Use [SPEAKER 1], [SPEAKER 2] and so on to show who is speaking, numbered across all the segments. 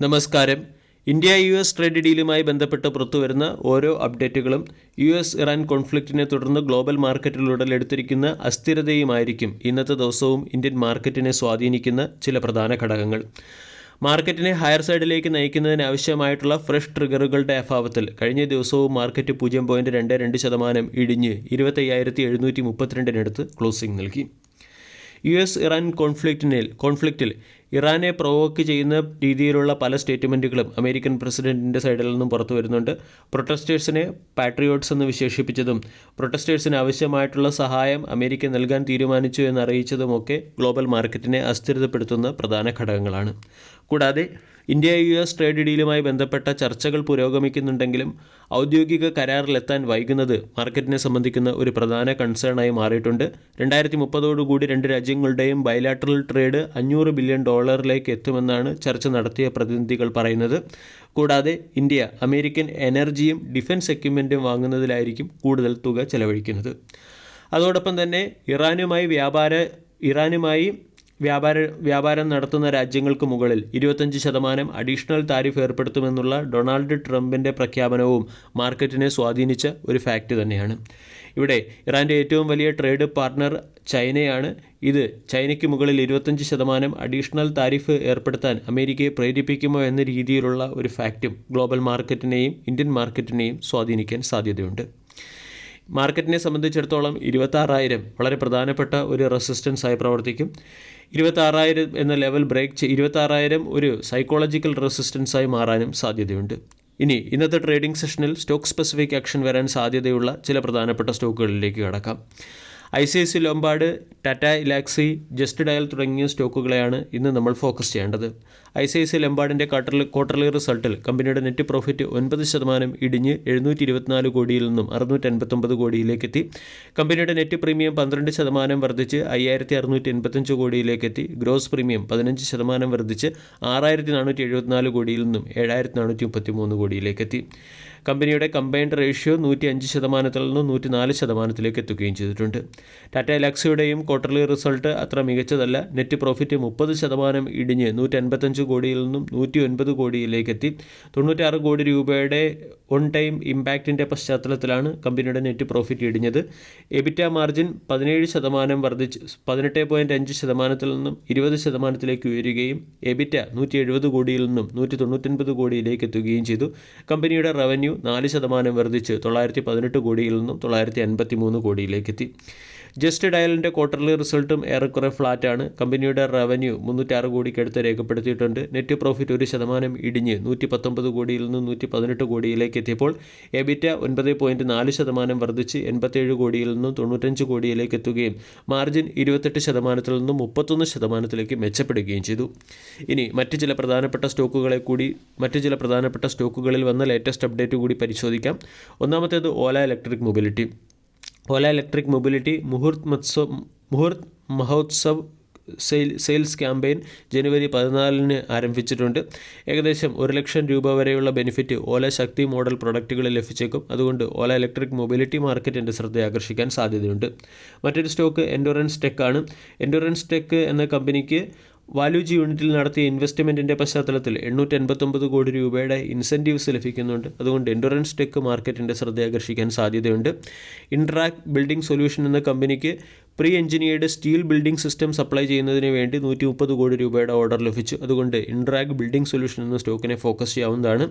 [SPEAKER 1] നമസ്കാരം. India US trade ഡീലുമായി ബന്ധപ്പെട്ട് പുറത്തുവരുന്ന ഓരോ അപ്ഡേറ്റുകളും US ഇറാൻ കോൺഫ്ലിക്റ്റിനെ തുടർന്ന് ഗ്ലോബൽ മാർക്കറ്റിൽ ഉടലെടുത്തിരിക്കുന്ന അസ്ഥിരതയുമായിരിക്കും ഇന്നത്തെ ദിവസവും ഇന്ത്യൻ മാർക്കറ്റിനെ സ്വാധീനിക്കുന്ന ചില പ്രധാന ഘടകങ്ങൾ. മാർക്കറ്റിനെ ഹയർ സൈഡിലേക്ക് നയിക്കുന്നതിനാവശ്യമായിട്ടുള്ള ഫ്രഷ് ട്രിഗറുകളുടെ അഭാവത്തിൽ കഴിഞ്ഞ ദിവസവും മാർക്കറ്റ് 0.22% ഇടിഞ്ഞ് 25,732 ക്ലോസിംഗ് നൽകി. US ഇറാൻ കോൺഫ്ലിക്റ്റിൽ ഇറാനെ പ്രൊവോക്ക് ചെയ്യുന്ന രീതിയിലുള്ള പല സ്റ്റേറ്റ്മെൻറ്റുകളും അമേരിക്കൻ പ്രസിഡന്റിൻ്റെ സൈഡിൽ നിന്നും പുറത്തു വരുന്നുണ്ട്. പ്രൊട്ടസ്റ്റേഴ്സിനെ പാട്രിയോട്ട്സ് എന്ന് വിശേഷിപ്പിച്ചതും പ്രൊട്ടസ്റ്റേഴ്സിന് ആവശ്യമായിട്ടുള്ള സഹായം അമേരിക്ക നൽകാൻ തീരുമാനിച്ചു എന്നറിയിച്ചതുമൊക്കെ ഗ്ലോബൽ മാർക്കറ്റിനെ അസ്ഥിരതപ്പെടുത്തുന്ന പ്രധാന ഘടകങ്ങളാണ്. കൂടാതെ ഇന്ത്യ US ട്രേഡ് ഡീലുമായി ബന്ധപ്പെട്ട ചർച്ചകൾ പുരോഗമിക്കുന്നുണ്ടെങ്കിലും ഔദ്യോഗിക കരാറിലെത്താൻ വൈകുന്നത് മാർക്കറ്റിനെ സംബന്ധിക്കുന്ന ഒരു പ്രധാന കൺസേണായി മാറിയിട്ടുണ്ട്. 2030 രണ്ട് രാജ്യങ്ങളുടെയും ബൈലാറ്ററൽ ട്രേഡ് $500 ബില്യൺ എത്തുമെന്നാണ് ചർച്ച നടത്തിയ പ്രതിനിധികൾ പറയുന്നത്. കൂടാതെ ഇന്ത്യ അമേരിക്കൻ എനർജിയും ഡിഫൻസ് എക്യുപ്മെൻറ്റും വാങ്ങുന്നതിലായിരിക്കും കൂടുതൽ തുക ചെലവഴിക്കുന്നത്. അതോടൊപ്പം തന്നെ ഇറാനുമായി വ്യാപാരം നടത്തുന്ന രാജ്യങ്ങൾക്ക് മുകളിൽ 25% അഡീഷണൽ താരിഫ് ഏർപ്പെടുത്തുമെന്നുള്ള ഡൊണാൾഡ് ട്രംപിൻ്റെ പ്രഖ്യാപനവും മാർക്കറ്റിനെ സ്വാധീനിച്ച ഒരു ഫാക്റ്റ് തന്നെയാണ്. ഇവിടെ ഇറാൻ്റെ ഏറ്റവും വലിയ ട്രേഡ് പാർട്ണർ ചൈനയാണ്. ഇത് ചൈനയ്ക്ക് മുകളിൽ 25% അഡീഷണൽ താരിഫ് ഏർപ്പെടുത്താൻ അമേരിക്കയെ പ്രേരിപ്പിക്കുമോ എന്ന രീതിയിലുള്ള ഒരു ഫാക്റ്റും ഗ്ലോബൽ മാർക്കറ്റിനെയും ഇന്ത്യൻ മാർക്കറ്റിനെയും സ്വാധീനിക്കാൻ സാധ്യതയുണ്ട്. മാർക്കറ്റിനെ സംബന്ധിച്ചിടത്തോളം 26,000 വളരെ പ്രധാനപ്പെട്ട ഒരു റെസിസ്റ്റൻസായി പ്രവർത്തിക്കും. 26,000 എന്ന ലെവൽ ബ്രേക്ക് 26,000 ഒരു സൈക്കോളജിക്കൽ റെസിസ്റ്റൻസായി മാറാനും സാധ്യതയുണ്ട്. ഇനി ഇന്നത്തെ ട്രേഡിംഗ് സെഷനിൽ സ്റ്റോക്ക് സ്പെസിഫിക് ആക്ഷൻ വരാൻ സാധ്യതയുള്ള ചില പ്രധാനപ്പെട്ട സ്റ്റോക്കുകളിലേക്ക് കടക്കാം. ICICI ലോംബാർഡ്, ടാറ്റ എൽക്സി, ജസ്റ്റ് ഡയൽ തുടങ്ങിയ സ്റ്റോക്കുകളെയാണ് ഇന്ന് നമ്മൾ ഫോക്കസ് ചെയ്യേണ്ടത്. ICICI ലോംബാർഡിൻ്റെ ക്വാർട്ടർലി റിസൾട്ടിൽ കമ്പനിയുടെ നെറ്റ് പ്രോഫിറ്റ് 9% ഇടിഞ്ഞ് 724 കോടിയിൽ നിന്നും 659 കോടിയിലേക്കെത്തി. കമ്പനിയുടെ നെറ്റ് പ്രീമിയം 12% വർദ്ധിച്ച് 5,685 കോടിയിലേക്കെത്തി. ഗ്രോസ് പ്രീമിയം 15% വർദ്ധിച്ച് 6,474 കോടിയിൽ നിന്നും 7,433 കോടിയിലേക്കെത്തി. കമ്പനിയുടെ കമ്പൈൻഡ് റേഷ്യോ 105% നിന്നും 104% എത്തുകയും ചെയ്തിട്ടുണ്ട്. ടാറ്റ എൽക്സിയുടെയും ക്വാർട്ടർലി റിസൾട്ട് അത്ര മികച്ചതല്ല. നെറ്റ് പ്രോഫിറ്റ് 30% ഇടിഞ്ഞ് 155 കോടിയിൽ നിന്നും 109 കോടിയിലേക്കെത്തി. 96 കോടി രൂപയുടെ ഓൺ ടൈം ഇമ്പാക്റ്റിൻ്റെ പശ്ചാത്തലത്തിലാണ് കമ്പനിയുടെ നെറ്റ് പ്രോഫിറ്റ് ഇടിഞ്ഞത്. എബിറ്റ മാർജിൻ 17% വർദ്ധിച്ച് 18.5% നിന്നും 20% ഉയരുകയും എബിറ്റ 170 കോടിയിൽ നിന്നും 199 കോടിയിലേക്ക് എത്തുകയും ചെയ്തു. കമ്പനിയുടെ റവന്യൂ 4% വർദ്ധിച്ച് 918 കോടിയിൽ നിന്നും 953 കോടിയിലേക്കെത്തി. ജസ്റ്റ് ഡയലിൻ്റെ ക്വാർട്ടർലി റിസൾട്ടും ഏറെക്കുറെ ഫ്ലാറ്റാണ്. കമ്പനിയുടെ റവന്യൂ 306 കോടിക്കടുത്ത് രേഖപ്പെടുത്തിയിട്ടുണ്ട്. നെറ്റ് പ്രോഫിറ്റ് 1% ഇടിഞ്ഞ് 119 കോടിയിൽ നിന്നും 118 കോടിയിലേക്ക് എത്തിയപ്പോൾ എബിറ്റ 9.4% വർദ്ധിച്ച് 87 കോടിയിൽ നിന്നും 95 കോടിയിലേക്ക് എത്തുകയും മാർജിൻ 28% നിന്നും 31% മെച്ചപ്പെടുകയും ചെയ്തു. ഇനി മറ്റ് ചില പ്രധാനപ്പെട്ട സ്റ്റോക്കുകളിൽ വന്ന ലേറ്റസ്റ്റ് അപ്ഡേറ്റ് കൂടി പരിശോധിക്കാം. ഒന്നാമത്തേത് ഓല ഇലക്ട്രിക് മൊബിലിറ്റി മുഹൂർത്ത് മഹോത്സവ് സെയിൽസ് ക്യാമ്പയിൻ ജനുവരി 14 ആരംഭിച്ചിട്ടുണ്ട്. ഏകദേശം 1 ലക്ഷം രൂപ വരെയുള്ള ബെനിഫിറ്റ് ഓല ശക്തി മോഡൽ പ്രൊഡക്റ്റുകളിൽ ലഭിച്ചേക്കും. അതുകൊണ്ട് ഓല ഇലക്ട്രിക് മൊബിലിറ്റി മാർക്കറ്റിൻ്റെ ശ്രദ്ധ ആകർഷിക്കാൻ സാധ്യതയുണ്ട്. മറ്റൊരു സ്റ്റോക്ക് എൻഡുറൻസ് ടെക് ആണ്. എൻഡുറൻസ് ടെക് എന്ന കമ്പനിക്ക് വാല്യൂജി യൂണിറ്റിൽ നടത്തിയ ഇൻവെസ്റ്റ്മെൻറ്റിൻ്റെ പശ്ചാത്തലത്തിൽ 889 കോടി രൂപയുടെ ഇൻസെൻറ്റീവ്സ് ലഭിക്കുന്നുണ്ട്. അതുകൊണ്ട് എൻഡുറൻസ് ടെക് മാർക്കറ്റിൻ്റെ ശ്രദ്ധ ആകർഷിക്കാൻ സാധ്യതയുണ്ട്. ഇൻട്രാക് ബിൽഡിംഗ് സൊല്യൂഷൻ എന്ന കമ്പനിക്ക് pre engineered steel building system supply ചെയ്യുന്നതിന് വേണ്ടി 130 കോടി രൂപയുടെ ഓർഡർ ലഭിച്ചു. അതുകൊണ്ട് ഇൻട്രാക് ബിൽഡിംഗ് സൊല്യൂഷൻ എന്ന സ്റ്റോക്കിനെ ഫോക്കസ് ചെയ്യാവുന്നതാണ്.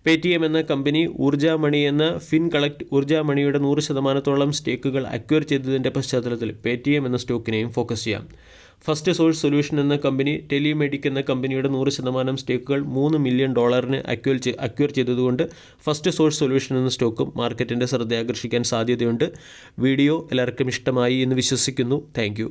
[SPEAKER 1] പേടിഎം എന്ന കമ്പനി ഊർജാമണി എന്ന ഊർജാമണിയുടെ 100%ഓളം സ്റ്റേക്കുകൾ അക്വയർ ചെയ്തതിൻ്റെ പശ്ചാത്തലത്തിൽ പേടിഎം എന്ന സ്റ്റോക്കിനെയും ഫോക്കസ് ചെയ്യാം. ഫസ്റ്റ് സോഴ്സ് സൊല്യൂഷൻ എന്ന കമ്പനി ടെലിമെഡിക് എന്ന കമ്പനിയുടെ 100% സ്റ്റേക്കുകൾ $3 മില്യൺ അക്വയർ ചെയ്തതുകൊണ്ട് ഫസ്റ്റ് സോഴ്സ് സൊല്യൂഷൻ എന്ന സ്റ്റോക്കും മാർക്കറ്റിൻ്റെ ശ്രദ്ധ ആകർഷിക്കാൻ സാധ്യതയുണ്ട്. വീഡിയോ എല്ലാവർക്കും ഇഷ്ടമായി എന്ന് വിശ്വസിക്കുന്നു. Thank you.